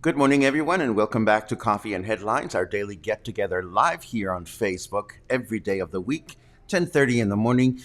Good morning, everyone, and welcome back to Coffee and Headlines, our daily get-together live here on Facebook every day of the week, 10:30 in the morning,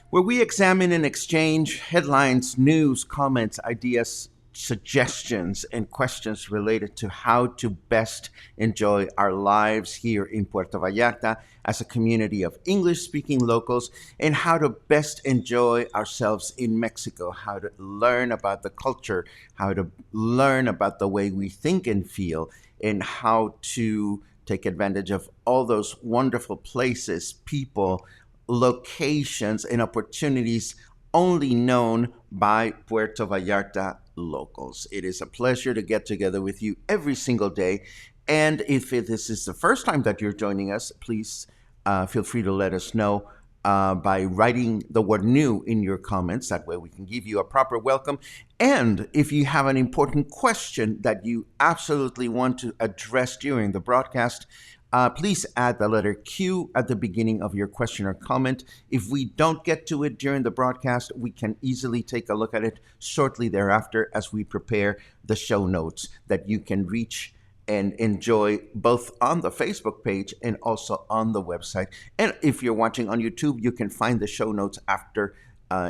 where we examine and exchange headlines, news, comments, ideas, suggestions, and questions related to how to best enjoy our lives here in Puerto Vallarta as a community of English-speaking locals, and how to best enjoy ourselves in Mexico, how to learn about the culture, how to learn about the way we think and feel, and how to take advantage of all those wonderful places, people, locations, and opportunities only known by Puerto Vallarta locals. It is a pleasure to get together with you every single day. And if this is the first time that you're joining us, please feel free to let us know by writing the word new in your comments. That way we can give you a proper welcome. And if you have an important question that you absolutely want to address during the broadcast, please add the letter Q at the beginning of your question or comment. If we don't get to it during the broadcast, we can easily take a look at it shortly thereafter as we prepare the show notes that you can reach and enjoy both on the Facebook page and also on the website. And if you're watching on YouTube, you can find the show notes after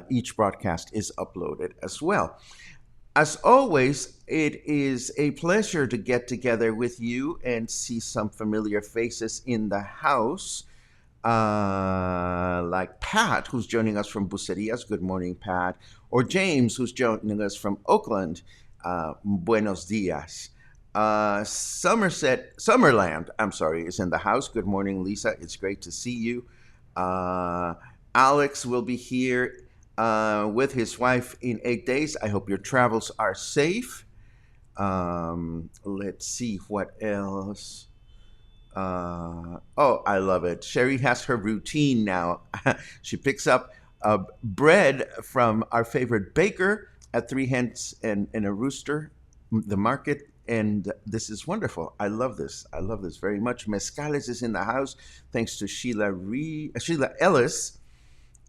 each broadcast is uploaded as well. As always, it is a pleasure to get together with you and see some familiar faces in the house, like Pat, who's joining us from Bucerias. Good morning, Pat. Or James, who's joining us from Oakland. Buenos dias. Summerland, is in the house. Good morning, Lisa. It's great to see you. Alex will be here with his wife in 8 days. I hope your travels are safe. Let's see what else. I love it. Sherry has her routine now. She picks up bread from our favorite baker at Three Hens and a Rooster, the market. And this is wonderful. I love this. I love this very much. Mezcales is in the house, thanks to Sheila Ellis.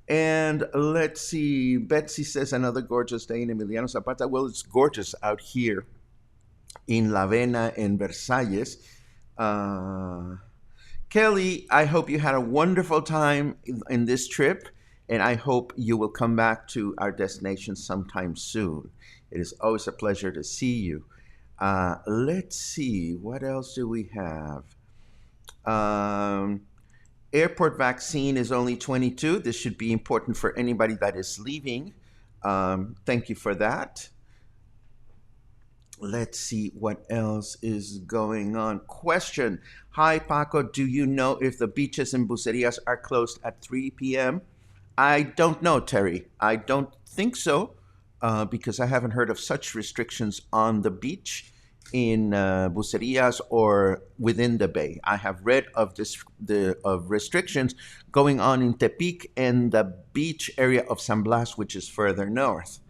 And let's see, Betsy says another gorgeous day in Emiliano Zapata. Well, it's gorgeous out here in La Vena and Versalles. Kelly, I hope you had a wonderful time in this trip, and I hope you will come back to our destination sometime soon. It is always a pleasure to see you. Let's see, what else do we have? Airport vaccine is only 22. This should be important for anybody that is leaving. Thank you for that. Let's see what else is going on. Question. Hi, Paco. Do you know if the beaches in Bucerias are closed at 3 p.m.? I don't know, Terry. I don't think so, because I haven't heard of such restrictions on the beach in Bucerias or within the bay. I have read of of restrictions going on in Tepic and the beach area of San Blas, which is further north.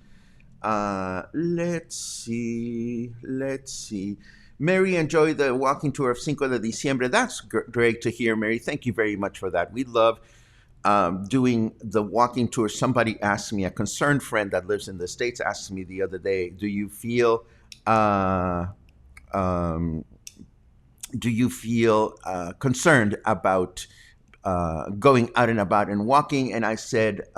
Let's see. Let's see. Mary enjoyed the walking tour of Cinco de Diciembre. That's great to hear, Mary. Thank you very much for that. We love doing the walking tour. Somebody asked me, a concerned friend that lives in the States asked me the other day, uh, um, do you feel concerned about going out and about and walking? And I said,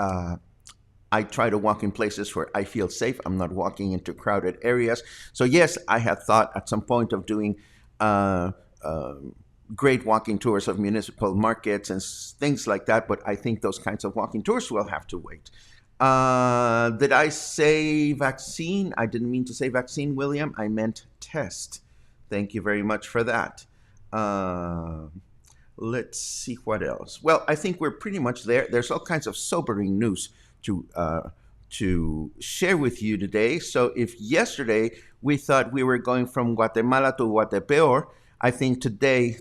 I try to walk in places where I feel safe. I'm not walking into crowded areas. So yes, I had thought at some point of doing uh, uh, great walking tours of municipal markets and things like that. But I think those kinds of walking tours will have to wait. Did I say vaccine? I didn't mean to say vaccine, William. I meant test. Thank you very much for that. Uh, let's see what else. Well, I think we're pretty much there. There's all kinds of sobering news to to share with you today. So if yesterday we thought we were going from Guatemala to Guatepeor, I think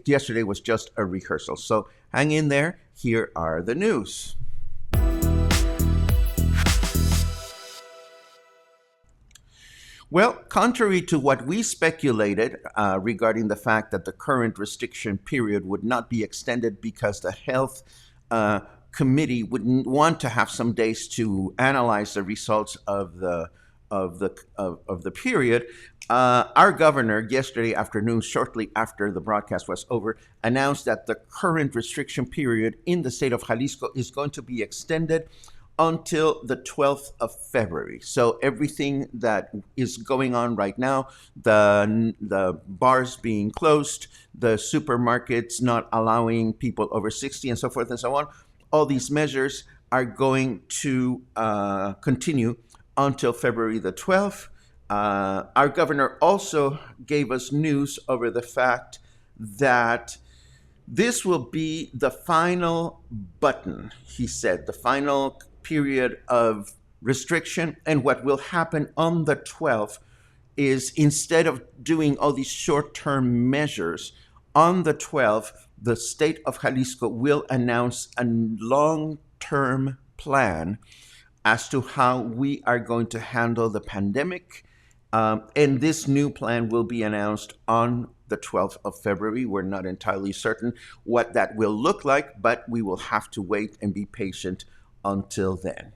yesterday was just a rehearsal. So hang in there. Here are the news. Well, contrary to what we speculated regarding the fact that the current restriction period would not be extended because the health committee wouldn't want to have some days to analyze the results of the period, our governor yesterday afternoon, shortly after the broadcast was over, announced that the current restriction period in the state of Jalisco is going to be extended until the 12th of February. So everything that is going on right now, the bars being closed, the supermarkets not allowing people over 60 and so forth and so on, all these measures are going to continue until February the 12th. Our governor also gave us news over the fact that this will be the final button, he said, the final period of restriction. And what will happen on the 12th is, instead of doing all these short-term measures, on the 12th, the state of Jalisco will announce a long-term plan as to how we are going to handle the pandemic. And this new plan will be announced on the 12th of February. We're not entirely certain what that will look like, but we will have to wait and be patient until then.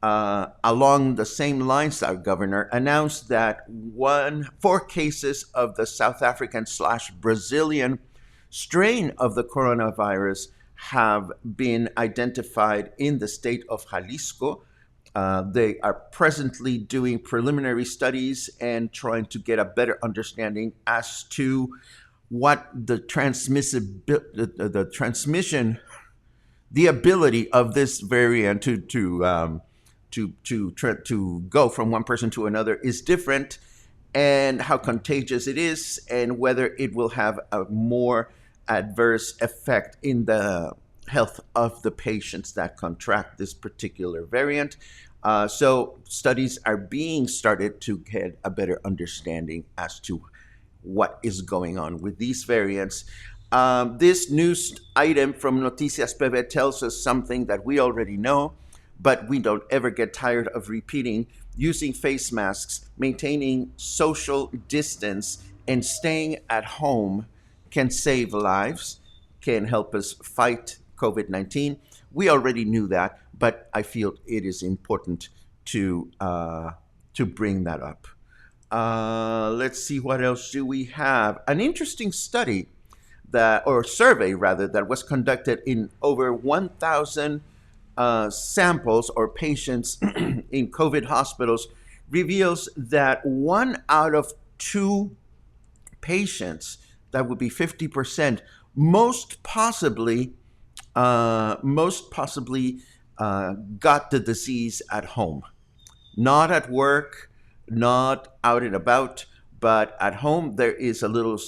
Along the same lines, our governor announced that 4 cases of the South African/Brazilian strain of the coronavirus have been identified in the state of Jalisco. They are presently doing preliminary studies and trying to get a better understanding as to what the transmission, the ability of this variant to go from one person to another is different, and how contagious it is, and whether it will have a more adverse effect in the health of the patients that contract this particular variant. So studies are being started to get a better understanding as to what is going on with these variants. This news item from Noticias PB tells us something that we already know, but we don't ever get tired of repeating. Using face masks, maintaining social distance, and staying at home can save lives, can help us fight COVID-19. We already knew that, but I feel it is important to bring that up. Let's see, what else do we have? An interesting study survey rather, that was conducted in over 1,000 samples or patients in COVID hospitals reveals that 1 out of 2 patients, that would be 50%, most possibly got the disease at home. Not at work, not out and about, but at home. There is a little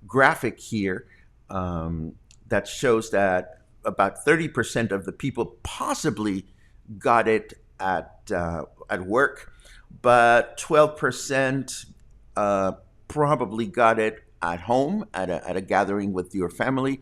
graphic here that shows that about 30% of the people possibly got it at work, but 12% probably got it at home at a gathering with your family,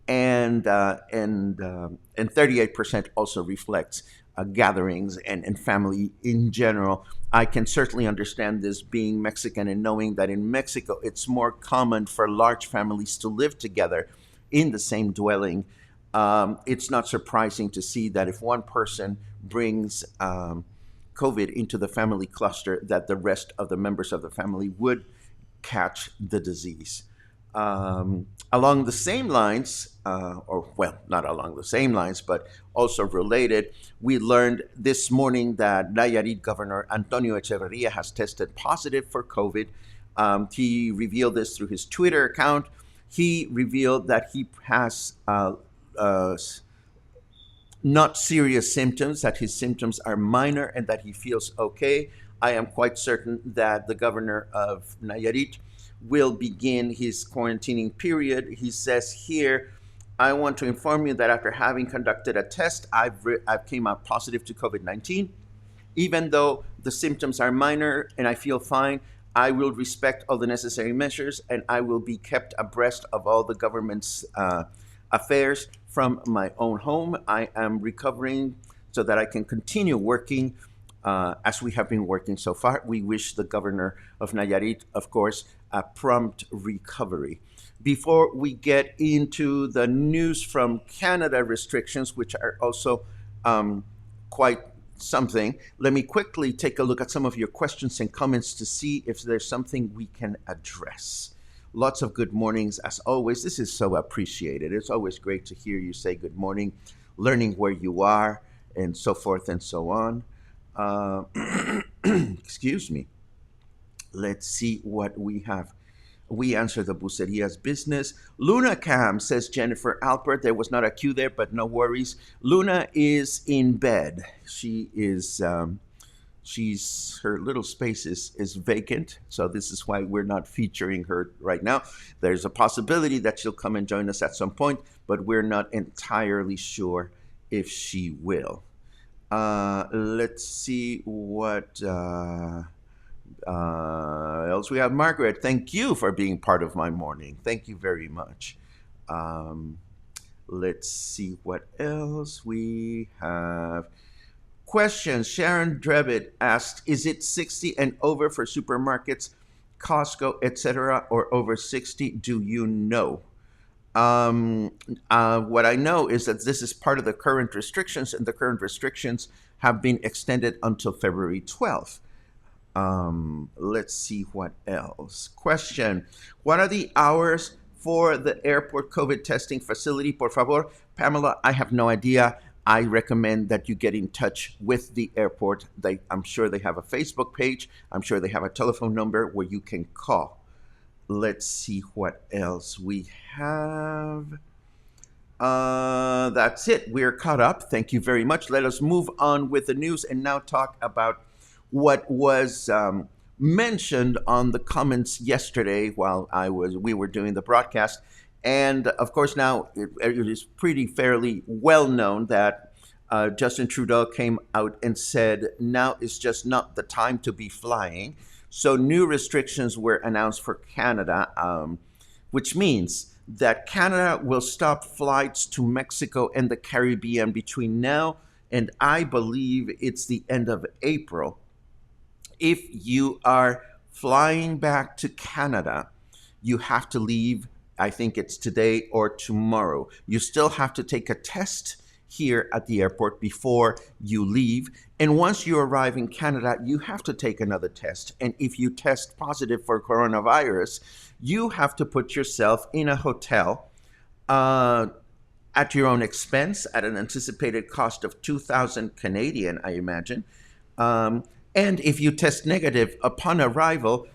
and 38% also reflects gatherings and family in general. I can certainly understand this being Mexican and knowing that in Mexico it's more common for large families to live together in the same dwelling. It's not surprising to see that if one person brings COVID into the family cluster, that the rest of the members of the family would catch the disease. Along the same lines, or well, not along the same lines, but also related, we learned this morning that Nayarit Governor Antonio Echeverria has tested positive for COVID. He revealed this through his Twitter account. He revealed that he has uh, not serious symptoms, that his symptoms are minor, and that he feels okay. I am quite certain that the governor of Nayarit will begin his quarantining period. He says here, I want to inform you that after having conducted a test, I've came out positive to COVID-19. Even though the symptoms are minor and I feel fine, I will respect all the necessary measures and I will be kept abreast of all the government's affairs from my own home. I am recovering so that I can continue working as we have been working so far. We wish the governor of Nayarit, of course, a prompt recovery. Before we get into the news from Canada restrictions, which are also quite something, let me quickly take a look at some of your questions and comments to see if there's something we can address. Lots of good mornings, as always. This is so appreciated. It's always great to hear you say good morning, learning where you are, and so forth and so on. Excuse me. Let's see what we have. We answer the Buceria's business. Luna Cam, says Jennifer Alpert. There was not a queue there, but no worries. Luna is in bed. She is, her little space is vacant. So this is why we're not featuring her right now. There's a possibility that she'll come and join us at some point, but we're not entirely sure if she will. Let's see what else we have. Margaret, thank you for being part of my morning. Thank you very much. Let's see what else we have. Questions. Sharon Drevitt asked, is it 60 and over for supermarkets, Costco, etc., or over 60? Do you know? What I know is that this is part of the current restrictions, and the current restrictions have been extended until February 12th. Let's see what else. Question. What are the hours for the airport COVID testing facility? Por favor. Pamela, I have no idea. I recommend that you get in touch with the airport. I'm sure they have a Facebook page. I'm sure they have a telephone number where you can call. Let's see what else we have. That's it. We're caught up. Thank you very much. Let us move on with the news and now talk about what was mentioned on the comments yesterday while we were doing the broadcast. And of course, now it is pretty fairly well known that Justin Trudeau came out and said now is just not the time to be flying. So new restrictions were announced for Canada, which means that Canada will stop flights to Mexico and the Caribbean between now and I believe it's the end of April. If you are flying back to Canada, you have to leave, I think it's today or tomorrow. You still have to take a test here at the airport before you leave. And once you arrive in Canada, you have to take another test. And if you test positive for coronavirus, you have to put yourself in a hotel at your own expense at an anticipated cost of 2,000 Canadian, I imagine. And if you test negative upon arrival,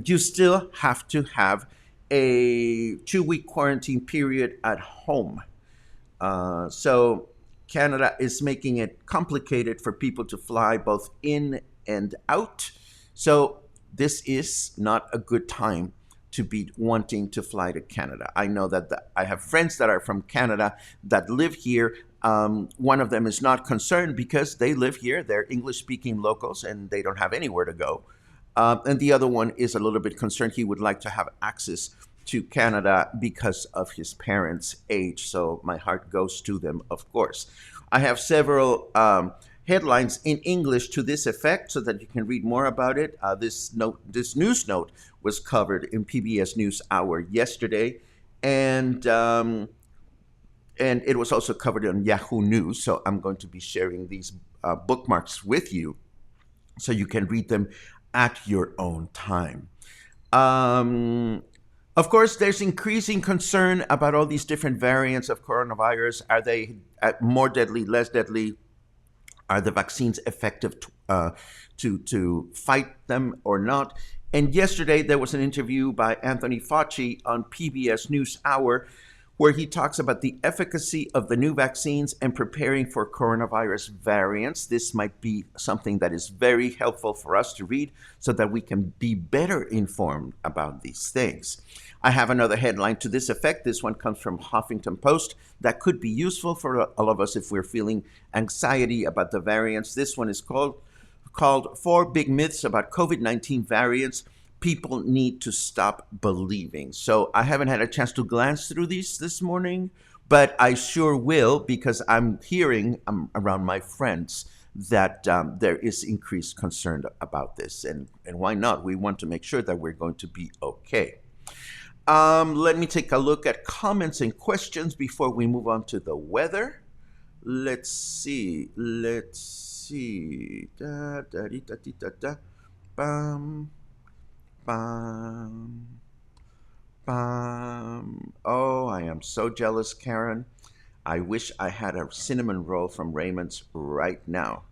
you still have to have a 2-week quarantine period at home. So Canada is making it complicated for people to fly both in and out. So this is not a good time to be wanting to fly to Canada. I know that I have friends that are from Canada that live here. One of them is not concerned because they live here. They're English-speaking locals and they don't have anywhere to go. And the other one is a little bit concerned. He would like to have access to Canada because of his parents' age. So my heart goes to them, of course. I have several headlines in English to this effect so that you can read more about it. This news note was covered in PBS News Hour yesterday, and it was also covered on Yahoo News. So I'm going to be sharing these bookmarks with you so you can read them at your own time. Of course, there's increasing concern about all these different variants of coronavirus. Are they more deadly, less deadly? Are the vaccines effective to fight them or not? And yesterday there was an interview by Anthony Fauci on PBS News Hour where he talks about the efficacy of the new vaccines and preparing for coronavirus variants. This might be something that is very helpful for us to read so that we can be better informed about these things. I have another headline to this effect. This one comes from Huffington Post that could be useful for all of us if we're feeling anxiety about the variants. This one is called 4 Big Myths About COVID-19 Variants People Need to Stop Believing. So I haven't had a chance to glance through these this morning, but I sure will because I'm hearing around my friends that there is increased concern about this. And why not? We want to make sure that we're going to be okay. Let me take a look at comments and questions before we move on to the weather. Let's see. Da, da, dee, da, dee, da, da. Bum. Bum, bum. Oh, I am so jealous, Karen. I wish I had a cinnamon roll from Raymond's right now.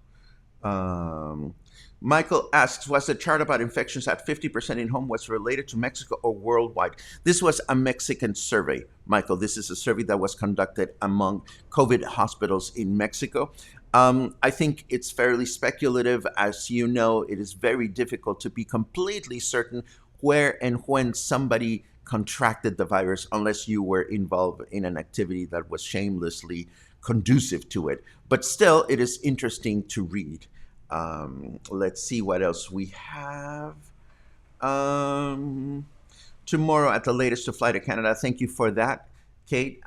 Michael asks, was the chart about infections at 50% in home was related to Mexico or worldwide? This was a Mexican survey, Michael. This is a survey that was conducted among COVID hospitals in Mexico. I think it's fairly speculative. As you know, it is very difficult to be completely certain where and when somebody contracted the virus unless you were involved in an activity that was shamelessly conducive to it. But still, it is interesting to read. Let's see what else we have. Tomorrow at the latest to fly to Canada. Thank you for that, Kate.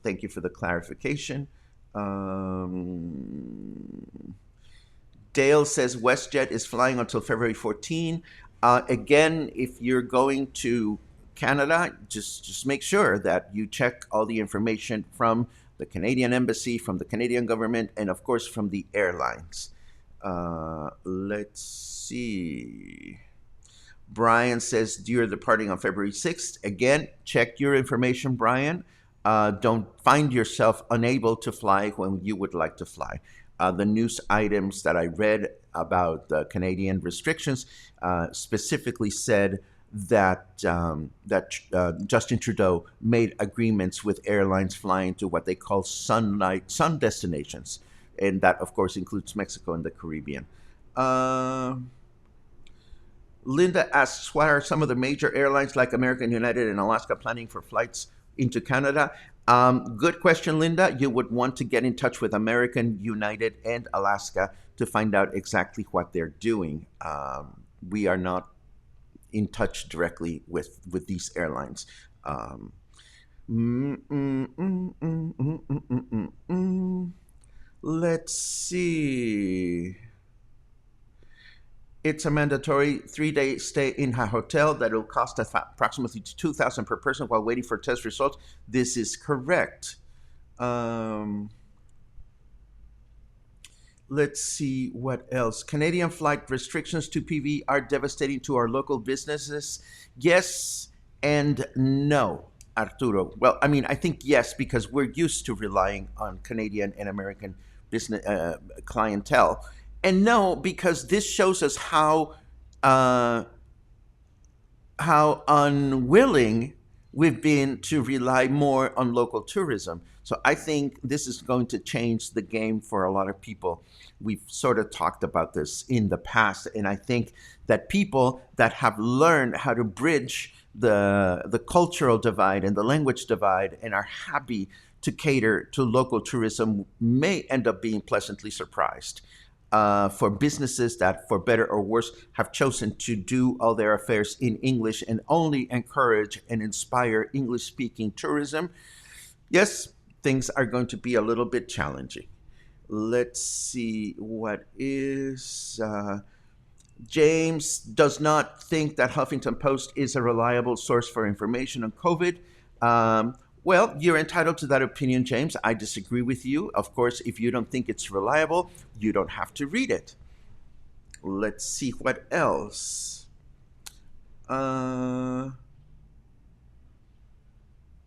Thank you for the clarification. Dale says WestJet is flying until February 14. Again, if you're going to Canada, just make sure that you check all the information from the Canadian Embassy, from the Canadian government, and of course from the airlines. Let's see. Brian says you're departing on February 6th. Again, check your information, Brian. Don't find yourself unable to fly when you would like to fly. The news items that I read about the Canadian restrictions specifically said that Justin Trudeau made agreements with airlines flying to what they call sun destinations, and that of course includes Mexico and the Caribbean. Linda asks, what are some of the major airlines like American, United, and Alaska planning for flights into Canada? Good question, Linda. You would want to get in touch with American, United, and Alaska to find out exactly what they're doing. We are not in touch directly with these airlines. Let's see. It's a mandatory 3-day stay in a hotel that will cost approximately $2,000 per person while waiting for test results. This is correct. Let's see what else. Canadian flight restrictions to PV are devastating to our local businesses. Yes and no, Arturo. Well, I mean, I think yes, because we're used to relying on Canadian and American business clientele. And no, because this shows us how unwilling we've been to rely more on local tourism. So I think this is going to change the game for a lot of people. We've sort of talked about this in the past, and I think that people that have learned how to bridge the cultural divide and the language divide and are happy to cater to local tourism may end up being pleasantly surprised. For businesses that, for better or worse, have chosen to do all their affairs in English and only encourage and inspire English-speaking tourism, yes, things are going to be a little bit challenging. Let's see what is. James does not think that Huffington Post is a reliable source for information on COVID. Well, you're entitled to that opinion, James. I disagree with you. Of course, if you don't think it's reliable, you don't have to read it. Let's see what else. Uh,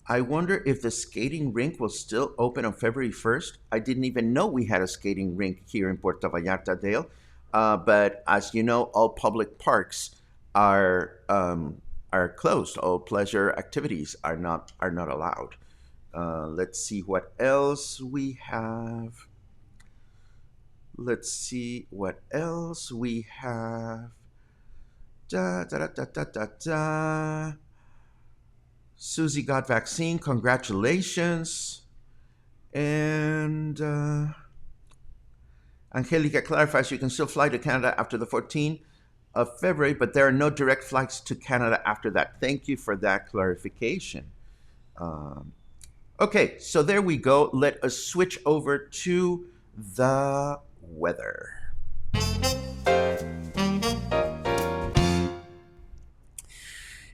I wonder if the skating rink will still open on February 1st. I didn't even know we had a skating rink here in Puerto Vallarta, Dale. But as you know, all public parks are closed. All pleasure activities are not allowed. Let's see what else we have. Let's see what else we have. Da da da da da da da. Susie got vaccine. Congratulations. And Angelica clarifies you can still fly to Canada after the 14th of February, but there are no direct flights to Canada after that. Thank you for that clarification. Um, okay, so there we go. Let us switch over to the weather.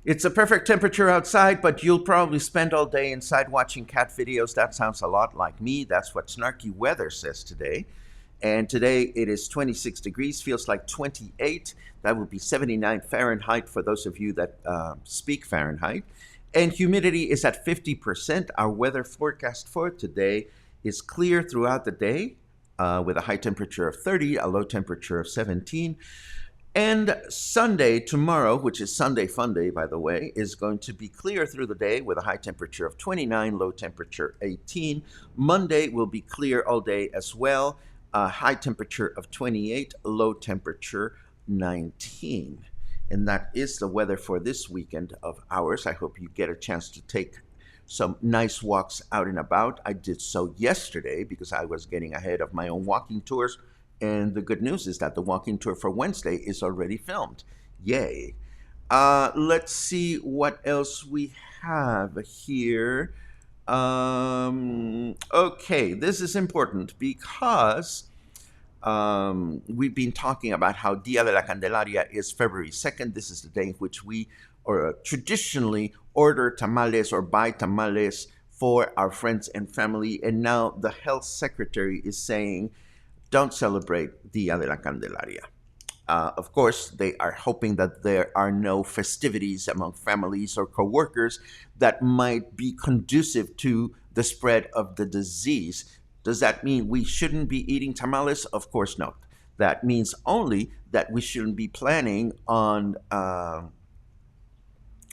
It's a perfect temperature outside, but you'll probably spend all day inside watching cat videos. That sounds a lot like me. That's what Snarky Weather says today. And today it is 26 degrees, feels like 28. That would be 79 Fahrenheit for those of you that speak Fahrenheit. And humidity is at 50%. Our weather forecast for today is clear throughout the day with a high temperature of 30, a low temperature of 17. And Sunday, tomorrow, which is Sunday Fun Day, by the way, is going to be clear through the day with a high temperature of 29, low temperature 18. Monday will be clear all day as well, a high temperature of 28, low temperature 19. And that is the weather for this weekend of ours. I hope you get a chance to take some nice walks out and about. I did so yesterday because I was getting ahead of my own walking tours. And the good news is that the walking tour for Wednesday is already filmed. Yay. Let's see what else we have here. Okay, this is important because we've been talking about how Dia de la Candelaria is February 2nd. This is the day in which we traditionally order tamales or buy tamales for our friends and family. And now the health secretary is saying, don't celebrate Dia de la Candelaria. Of course, they are hoping that there are no festivities among families or coworkers that might be conducive to the spread of the disease. Does that mean we shouldn't be eating tamales? Of course not. That means only that we shouldn't be planning on a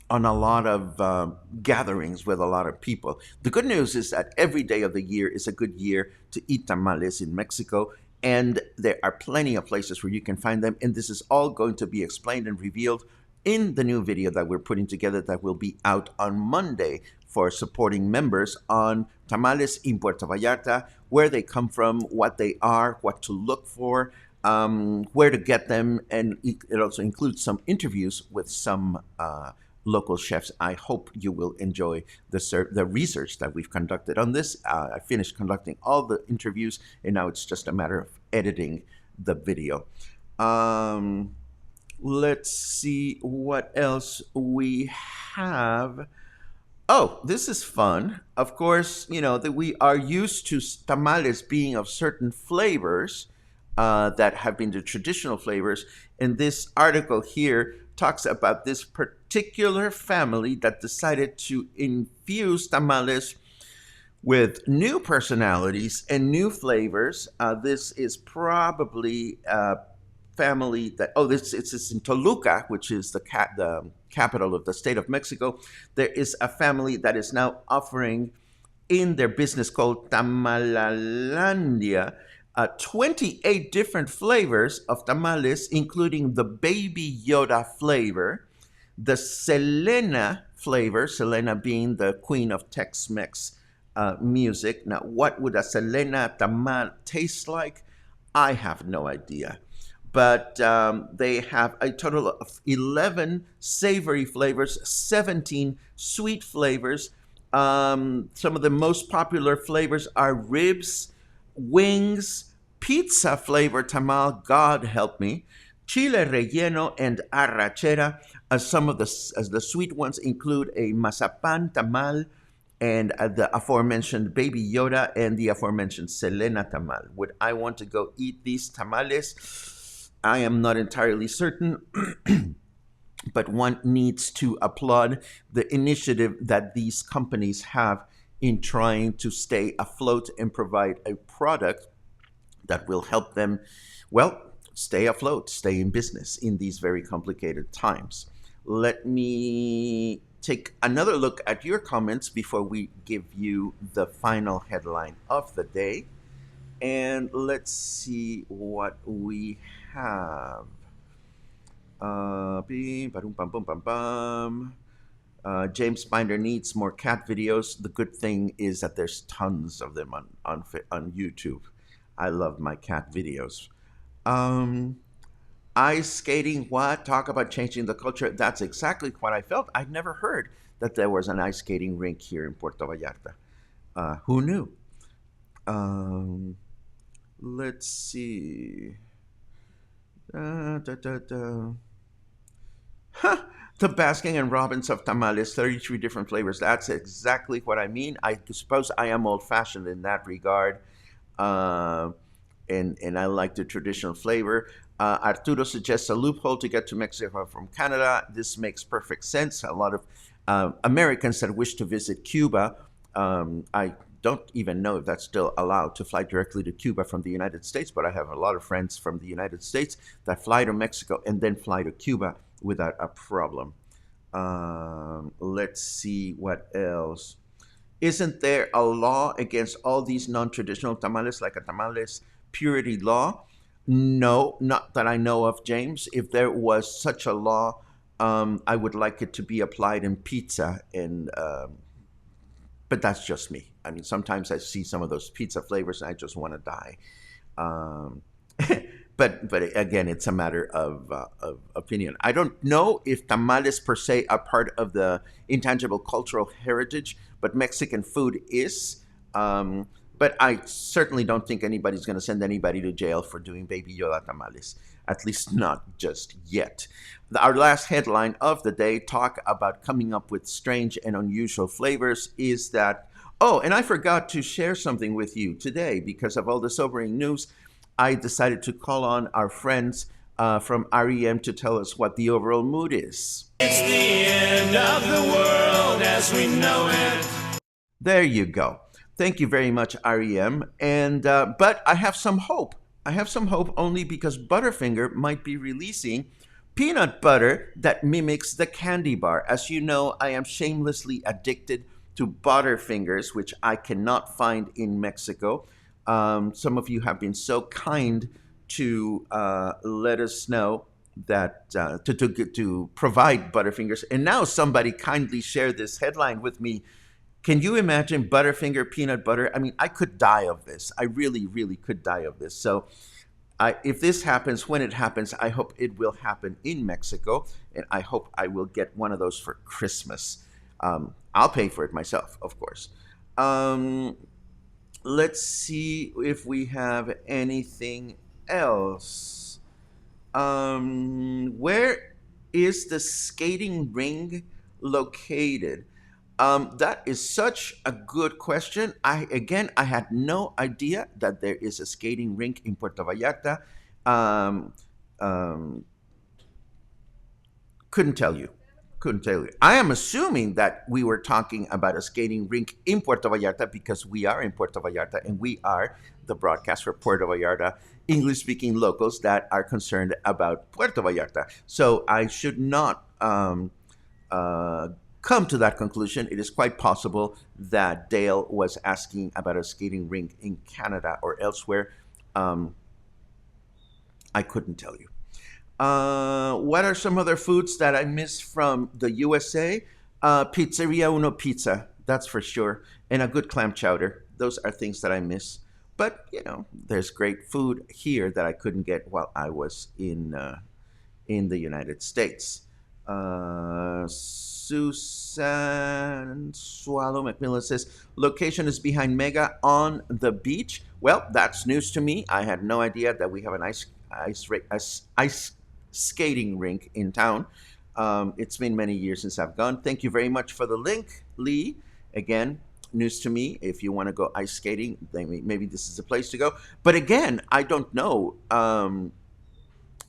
lot of gatherings with a lot of people. The good news is that every day of the year is a good year to eat tamales in Mexico, and there are plenty of places where you can find them, and this is all going to be explained and revealed in the new video that we're putting together that will be out on Monday for supporting members on tamales in Puerto Vallarta, where they come from, what they are, what to look for, where to get them, and it also includes some interviews with some local chefs. I hope you will enjoy the research that we've conducted on this. I finished conducting all the interviews, and now it's just a matter of editing the video. Let's see what else we have. Oh, this is fun. Of course, you know that we are used to tamales being of certain flavors that have been the traditional flavors. And this article here talks about this particular family that decided to infuse tamales with new personalities and new flavors. This is probably a family that, it's in Toluca, which is the capital of the state of Mexico. There is a family that is now offering in their business called Tamalalandia 28 different flavors of tamales, including the Baby Yoda flavor, the Selena flavor, Selena being the queen of Tex-Mex music. Now, what would a Selena tamal taste like? I have no idea. But they have a total of 11 savory flavors, 17 sweet flavors. Some of the most popular flavors are ribs, wings, pizza flavor tamal, God help me, chile relleno, and arrachera. Some of as the sweet ones include a mazapan tamal and the aforementioned Baby Yoda and the aforementioned Selena tamal. Would I want to go eat these tamales? I am not entirely certain, but one needs to applaud the initiative that these companies have in trying to stay afloat and provide a product that will help them, well, stay afloat, stay in business in these very complicated times. Let me take another look at your comments before we give you the final headline of the day. And let's see what we have. James Binder needs more cat videos. The good thing is that there's tons of them on YouTube. I love my cat videos. Ice skating, what? Talk about changing the culture. That's exactly what I felt. I'd never heard that there was an ice skating rink here in Puerto Vallarta. Who knew? Let's see. Huh. The Baskin and Robbins of tamales, 33 different flavors. That's exactly what I mean. I suppose I am old fashioned in that regard. Uh, and I like the traditional flavor. Arturo suggests a loophole to get to Mexico from Canada. This makes perfect sense. A lot of Americans that wish to visit Cuba, I don't even know if that's still allowed to fly directly to Cuba from the United States, but I have a lot of friends from the United States that fly to Mexico and then fly to Cuba without a problem. Let's see what else. Isn't there a law against all these non-traditional tamales, like a tamales purity law? No, not that I know of, James. If there was such a law, I would like it to be applied in pizza. But that's just me. I mean, sometimes I see some of those pizza flavors and I just want to die. Um, but again, it's a matter of opinion. I don't know if tamales per se are part of the intangible cultural heritage, but Mexican food is. But I certainly don't think anybody's going to send anybody to jail for doing Baby Yoda tamales, at least not just yet. Our last headline of the day, talk about coming up with strange and unusual flavors, is that, oh, and I forgot to share something with you today because of all the sobering news. I decided to call on our friends from REM to tell us what the overall mood is. It's the end of the world as we know it. There you go. Thank you very much, REM. And but I have some hope. I have some hope only because Butterfinger might be releasing peanut butter that mimics the candy bar. As you know, I am shamelessly addicted to Butterfingers, which I cannot find in Mexico. Some of you have been so kind to let us know that to provide Butterfingers, and now somebody kindly shared this headline with me. Can you imagine Butterfinger peanut butter? I mean, I could die of this. I really, really could die of this. So, if this happens, when it happens, I hope it will happen in Mexico, and I hope I will get one of those for Christmas. I'll pay for it myself, of course. Let's see if we have anything else. Where is the skating ring located? That is such a good question. I had no idea that there is a skating rink in Puerto Vallarta. Um, um, couldn't tell you. Couldn't tell you. I am assuming that we were talking about a skating rink in Puerto Vallarta because we are in Puerto Vallarta and we are the broadcast for Puerto Vallarta English-speaking locals that are concerned about Puerto Vallarta. So I should not come to that conclusion. It is quite possible that Dale was asking about a skating rink in Canada or elsewhere. I couldn't tell you. What are some other foods that I miss from the USA? Pizzeria Uno Pizza, that's for sure, and a good clam chowder. Those are things that I miss. But you know, there's great food here that I couldn't get while I was in the United States. Susan Swallow McMillan says location is behind Mega on the beach. Well, that's news to me. I had no idea that we have an ice skating rink in town. It's been many years since I've gone. Thank you very much for the link, Lee. Again, news to me. If you want to go ice skating, maybe this is the place to go. But again, I don't know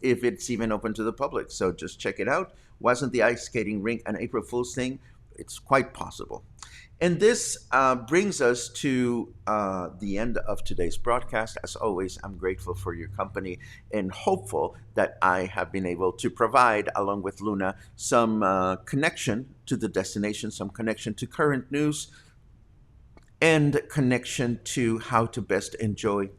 if it's even open to the public. So just check it out. Wasn't the ice skating rink an April Fool's thing? It's quite possible. And this brings us to the end of today's broadcast. As always, I'm grateful for your company and hopeful that I have been able to provide, along with Luna, some connection to the destination, some connection to current news, and connection to how to best enjoy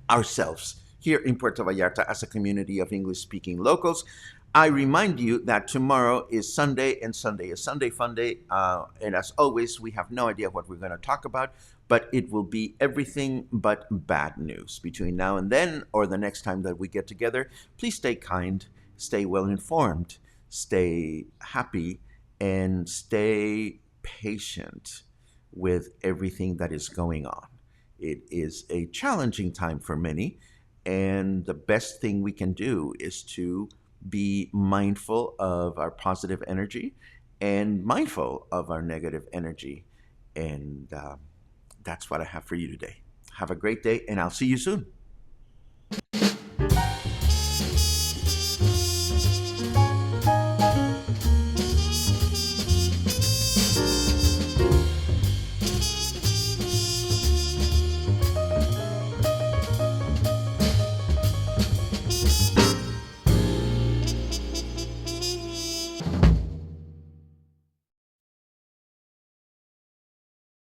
ourselves here in Puerto Vallarta as a community of English speaking locals. I remind you that tomorrow is Sunday and Sunday is Sunday Fun Day. And as always, we have no idea what we're going to talk about, but it will be everything but bad news between now and then or the next time that we get together. Please stay kind, stay well informed, stay happy, and stay patient with everything that is going on. It is a challenging time for many, and the best thing we can do is to be mindful of our positive energy and mindful of our negative energy. And that's what I have for you today. Have a great day, and I'll see you soon.